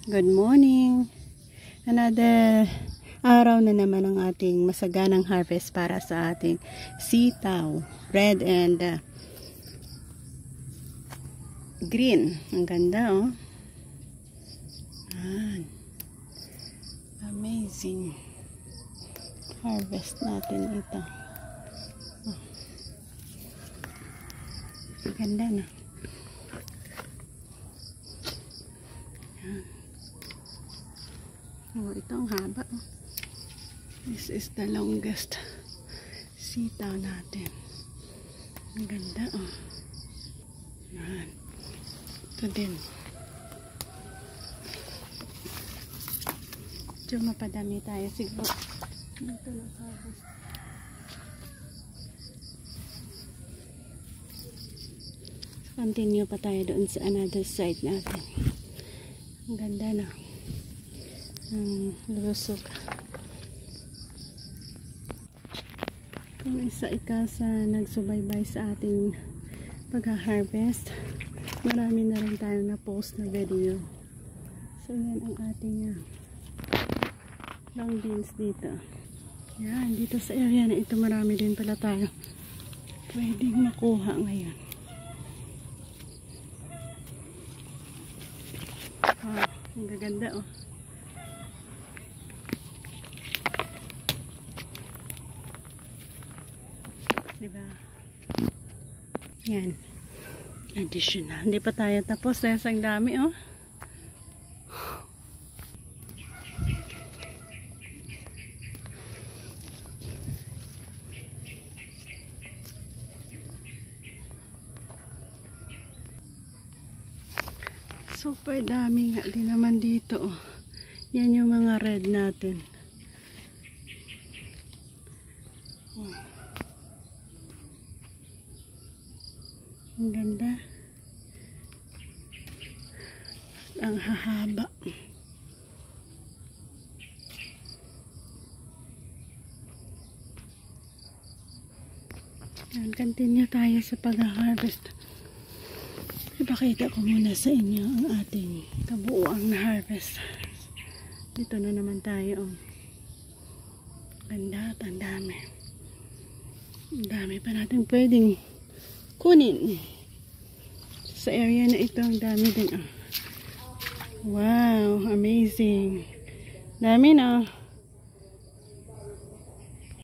Good morning. Another araw na naman ang ating masaganang harvest para sa ating sitaw. Red and green. Ang ganda, oh. Amazing. Harvest natin ito. Oh. Ang ganda na. Oh, ito ang haba. This is the longest sitaw natin. Ang ganda, oh. Yan. Ito din. Ito mapadami tayo siguro. Ito na harvest. Continue pa tayo doon sa another side natin. Ang ganda na. Lusog. Kung isa sa nagsubaybay sa ating pag-harvest, marami na rin tayo na post na video. So yan ang ating long beans dito. Yan, dito sa area na ito marami din pala tayo pwedeng makuha ngayon. Ang gaganda, oh. Diba? Yan. Additional. Hindi pa tayo tapos. Dahil ang dami, oh. Super dami nga din naman dito, oh. Yan yung mga red natin. Oh. Ang ganda. Ang hahaba. Yan, continue tayo sa pag-harvest. Ipakita ko muna sa inyo ang ating kabuuang harvest. Dito na naman tayo. Ganda at ang dami. Ang dami pa natin pwedeng kunin. Sa area na ito, ang dami din. Wow, amazing. Dami na.